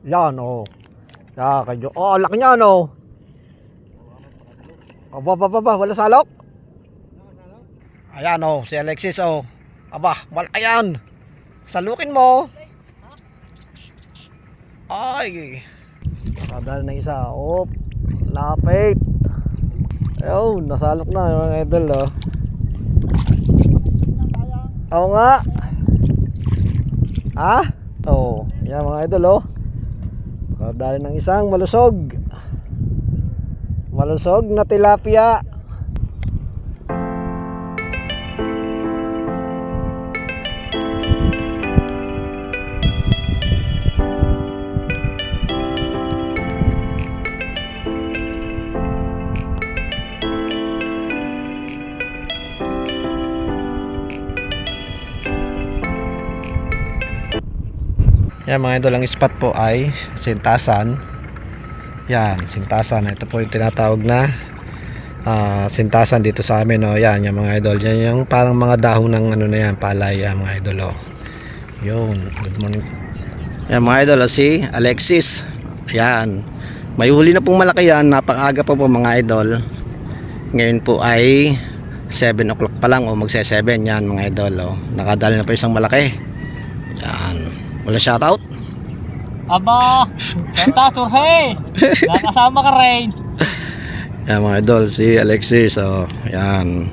Yan oh. Ya, kadyo. Oh, laki niya no. Aba, wala salok. Ayan oh, si Alexis oh. Aba, malaki yan. Salukin mo. Ay. Nakadal na isa. Oh, lapit. Ayun, nasalok na yung mga idol oh. Oo nga. Ha? Oh, yan mga idol oh. Nakadali ng isang malusog. Malusog na tilapia. Yan mga idol, ang spot po ay Sintasan. Yan, Sintasan. Ito po yung tinatawag na Sintasan dito sa amin. Oh. Yan, yung mga idol. Yan yung parang mga dahon ng ano na yan, palay. Yan mga idol. Oh. Yun, good morning. Yan mga idol, si Alexis. Yan. May huli na pong malaki yan. Napakaga pa po mga idol. Ngayon po ay 7 o'clock pa lang o magse-7 yan mga idol. Oh. Nakadali na po isang malaki. Yan. Wala shoutout? Aba, Santa Turhe, nakasama ka rin. Yan mga idol, si Alexis. Oh, yan.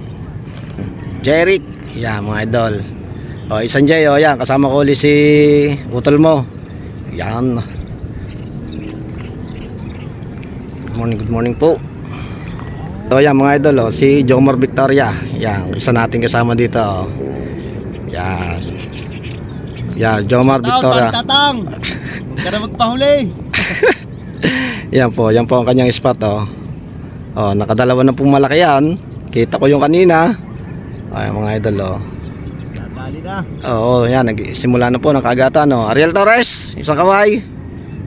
Jeric. Yan mga idol. Oh, isang Jay. Oh, yan. Kasama ko ulit si utol mo. Yan. Good morning po. So yan mga idol. Oh, si Jomar Victoria. Yan. Isa natin kasama dito. Oh. Yan. Yan, Jomar Victoria. Tatang, huwag ka na magpahuli. Yan po ang kanyang spot oh. Oh, nakadalawa na pong malaki yan. Kita ko yung kanina. Ay, mga idol oh. Nadali na. Oo, yan, nagsimula na po ng kagatan oh. Ariel Torres, isang kaway.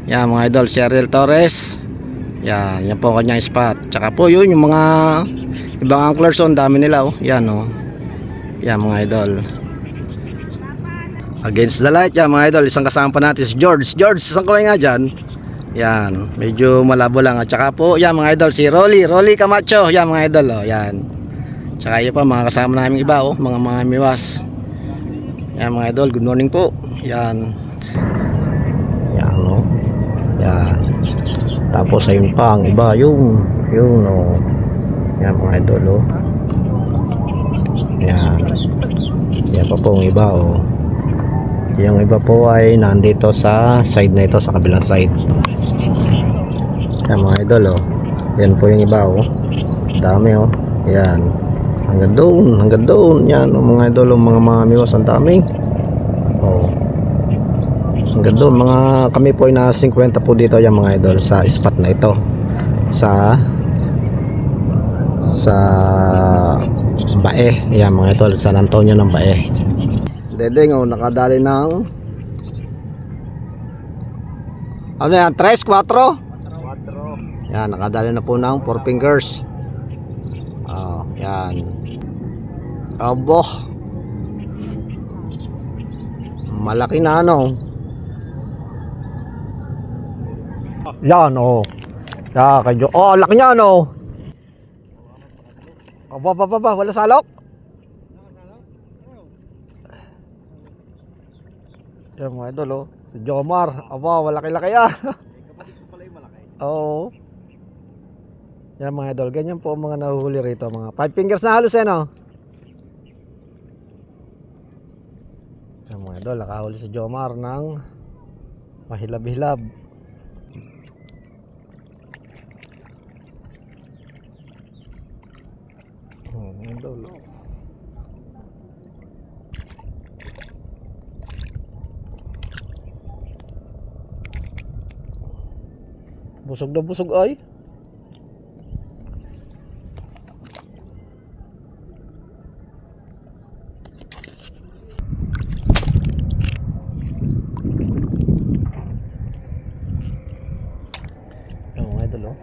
Yan mga idol, si Ariel Torres. Yan po ang kanyang spot. Tsaka po yun, yung mga ibang anglers oh, dami nila oh. Yan oh. Yan mga idol. Against the light yan mga idol. Isang kasama pa natin si George. Isang kaway nga dyan. Yan, medyo malabo lang. At saka po yan mga idol, si Rolly Camacho. Yan mga idol oh. Yan. Tsaka yun pa mga kasama namin iba oh. Mga miwas. Yan mga idol, good morning po. Yan. Yan oh. Yan. Tapos ayun pa ang iba. Yun oh. Yan mga idol oh. Yan. Yan pa po ang iba oh. Yung iba po ay nandito sa side na ito, sa kabilang side. Yan mga idol oh. Yan po yung iba oh. Dami oh. Yan. Hanggang doon. Yan oh, mga idol oh, mga miwas ang dami. Oh. Hanggang doon mga kami po ay na 50 po dito yan mga idol sa spot na ito. Sa Bae. Yan mga idol, San Antonio ng Bae. Dedeng oh, nakadali ng ano yan, 3, 4? Yan, nakadali na po ng 4 fingers. Oh, yan. Abo. Malaki na ano. Yan oh. Ya, kadyo. Oh, laki niya ano. Aba, wala salok. Yan mga idol oh. Si Jomar. Aba, malaki-laki ah. Kapatid ko pala yung malaki. Oo. Yan mga idol. Ganyan po ang mga nahuhuli rito. Mga 5 fingers na halos no. Yan mga idol. Nakahuli si Jomar ng mahilab-hilab. Mga idol oh. Busog na busog ay. Yung mga idol oh.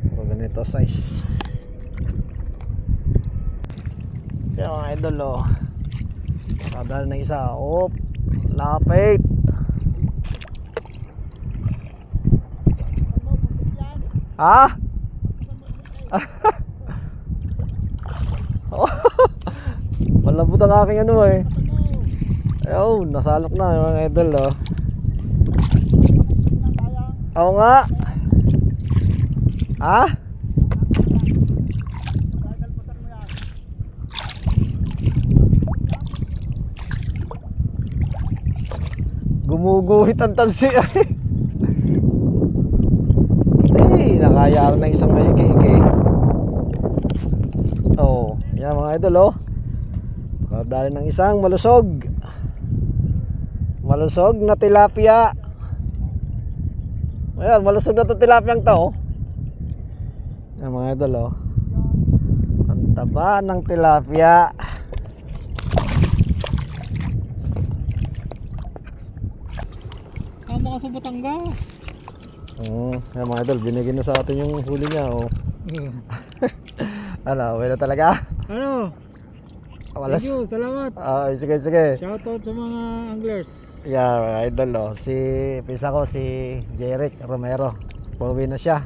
Puro ganito size. Yung mga idol oh. Nakadal na isa. Oh, lapit. Ha? Malambot ang aking ano eh. Ayun, nasalok na yung mga idol oh. Oo nga. Ha? Gumuguhit ang talsi ay. Ay, nakayaran ng isang maigi-igi. Oh, yan mga idol oh. Dali ng isang malusog. Malusog na tilapia. Ayan, malusog na to tilapia to oh. Yan mga idol oh. Ang taba ng tilapia. Tama ka sa Batangas. Yan mga idol, binigyan na sa atin yung huli niya oh. Ano, wala talaga? Ano? Walas. Thank you, salamat. Sige, sige. Shoutout sa mga anglers. Yeah, mga idol oh. Pisa ko si Jeric Romero. Pauwi na siya.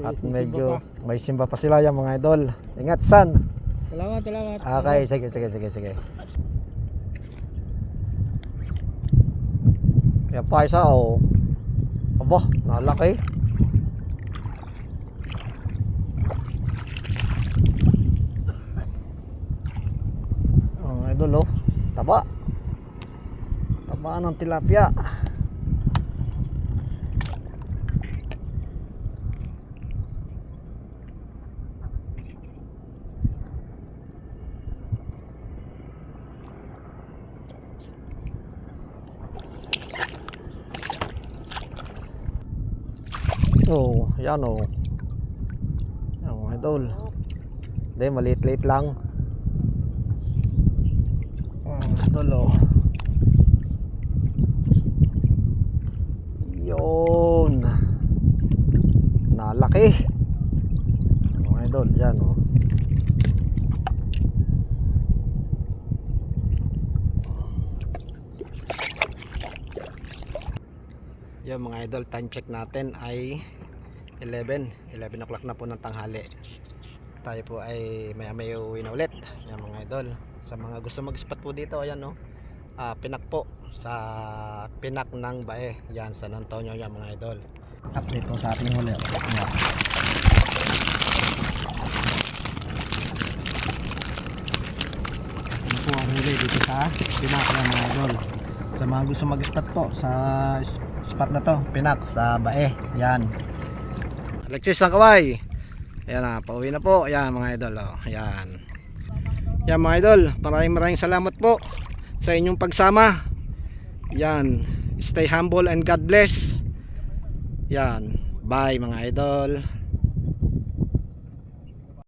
At medyo may simba pa sila yung mga idol. Ingat san. Salamat, salamat. Okay, sige. Yan pa isa oh. Aba, nalaki. Mga idol oh. Taba ng tilapia. Oh, yan oh. Yan mga idol. Hindi, maliit-liit lang. Idol oh. Yun. Nalaki. Mga idol, yan oh. Yung mga idol, time check natin ay 11 o'clock na po ng tanghali. Tayo po ay maya uuwi na ulit. Yan mga idol, sa mga gusto mag-spot po dito, ayan no. Pinak po sa Pinak ng Bae, yan San Antonio. Yan mga idol, update po sa ating huli. Yan. Yan po ang huli dito sa Pinak ng mga idol. Sa mga gusto mag-spot po sa spot na to, Pinak sa Bae. Yan. Alexis ang kaway. Ayan na, pauwi na po. Ayan mga idol oh. Ayan. Yan mga idol, maraming salamat po sa inyong pagsama. Yan, stay humble and God bless. Yan, bye mga idol.